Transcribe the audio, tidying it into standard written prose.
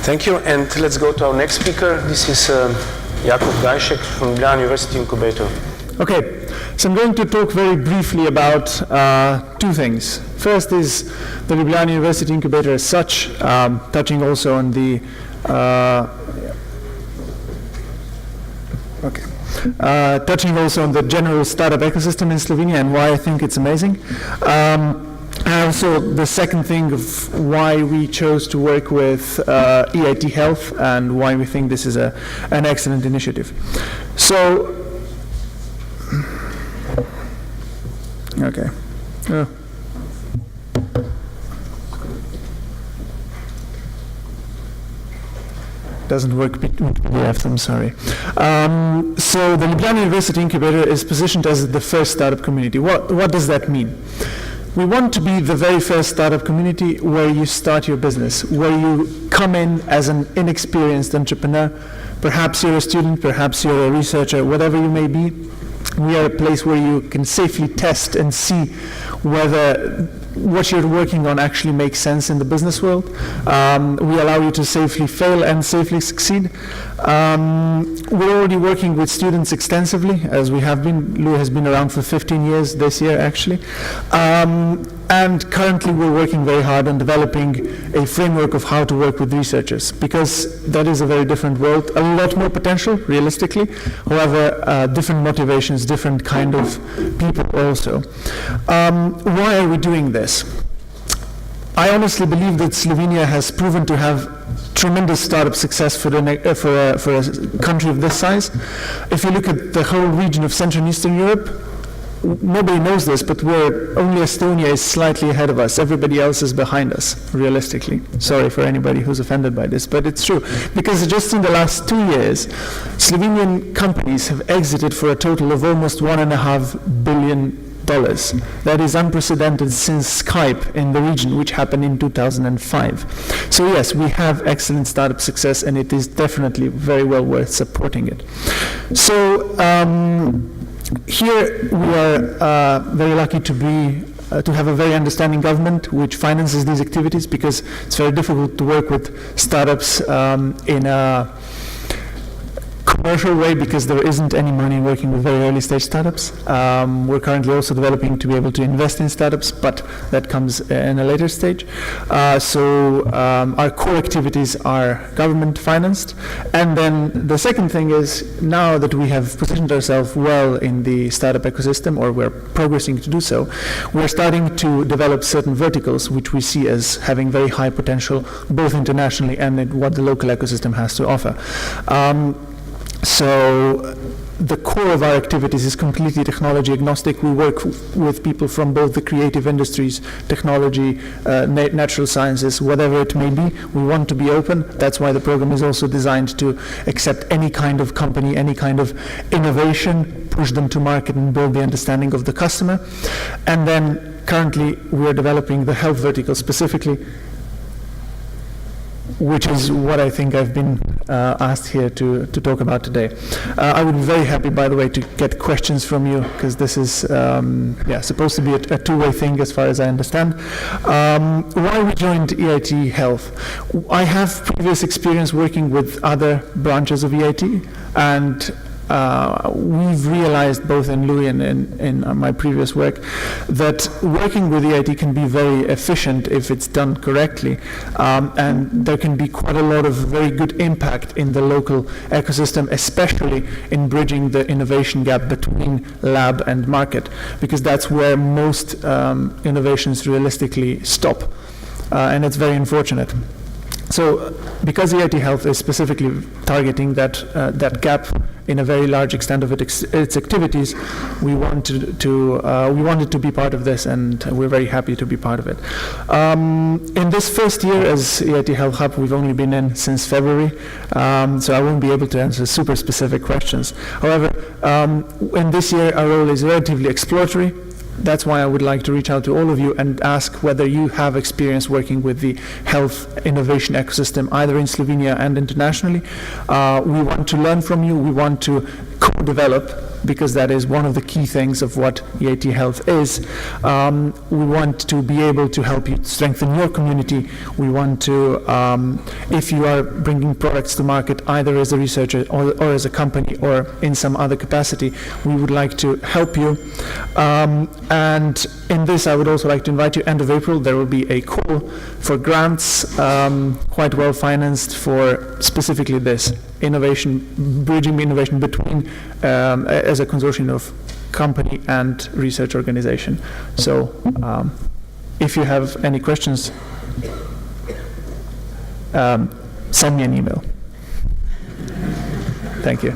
Thank you, and let's go to our next speaker. This is Jakub Gajšek from Ljubljana University Incubator. Okay, so I'm going to talk very briefly about two things. First is the Ljubljana University Incubator as such, touching also on the touching also on the general startup ecosystem in Slovenia and why I think it's amazing. And also the second thing of why we chose to work with EIT Health and why we think this is an excellent initiative. So, okay. Doesn't work with PDF, I'm sorry. So the Ljubljana University Incubator is positioned as the first startup community. What does that mean? We want to be the very first startup community where you start your business, where you come in as an inexperienced entrepreneur. Perhaps you're a student, perhaps you're a researcher, whatever you may be. We are a place where you can safely test and see whether what you're working on actually makes sense in the business world. We allow you to safely fail and safely succeed. We're already working with students extensively, as we have been. Lou has been around for 15 years this year, actually. And currently we're working very hard on developing a framework of how to work with researchers, because that is a very different world, a lot more potential, realistically. However, different motivations, different kind of people also. Why are we doing this? I honestly believe that Slovenia has proven to have tremendous startup success for a country of this size. If you look at the whole region of Central and Eastern Europe, nobody knows this, but only Estonia is slightly ahead of us. Everybody else is behind us, realistically. Sorry for anybody who's offended by this, but it's true. Because just in the last 2 years, Slovenian companies have exited for a total of almost $1.5 billion. That is unprecedented since Skype in the region, which happened in 2005. So yes, we have excellent startup success, and it is definitely very well worth supporting it. So here we are very lucky to have a very understanding government which finances these activities, because it's very difficult to work with startups in a commercial way, because there isn't any money working with very early stage startups. We're currently also developing to be able to invest in startups, but that comes in a later stage. So our core activities are government financed. And then the second thing is, now that we have positioned ourselves well in the startup ecosystem, or we're progressing to do so, we're starting to develop certain verticals which we see as having very high potential, both internationally and in what the local ecosystem has to offer. So the core of our activities is completely technology agnostic. We work with people from both the creative industries, technology, natural sciences, whatever it may be. We want to be open. That's why the program is also designed to accept any kind of company, any kind of innovation, push them to market and build the understanding of the customer. And then currently we are developing the health vertical specifically, which is what I think I've been asked here to talk about today. I would be very happy, by the way, to get questions from you, because this is supposed to be a two-way thing as far as I understand. Why we joined EIT Health? I have previous experience working with other branches of EIT, and we've realized, both in Louis and in my previous work, that working with EIT can be very efficient if it's done correctly, and there can be quite a lot of very good impact in the local ecosystem, especially in bridging the innovation gap between lab and market, because that's where most innovations realistically stop, and it's very unfortunate. So, because EIT Health is specifically targeting that gap in a very large extent of its activities, we wanted to be part of this, and we're very happy to be part of it. In this first year as EIT Health Hub, we've only been in since February, so I won't be able to answer super specific questions. However, in this year our role is relatively exploratory. That's why I would like to reach out to all of you and ask whether you have experience working with the health innovation ecosystem, either in Slovenia and internationally. We want to learn from you. We want to co-develop because that is one of the key things of what EIT Health is. We want to be able to help you strengthen your community. We want to, if you are bringing products to market either as a researcher or as a company or in some other capacity, we would like to help you. And in this, I would also like to invite you, end of April, there will be a call for grants, quite well financed for specifically this, innovation, bridging innovation between, as a consortium of company and research organization. So if you have any questions, send me an email. Thank you.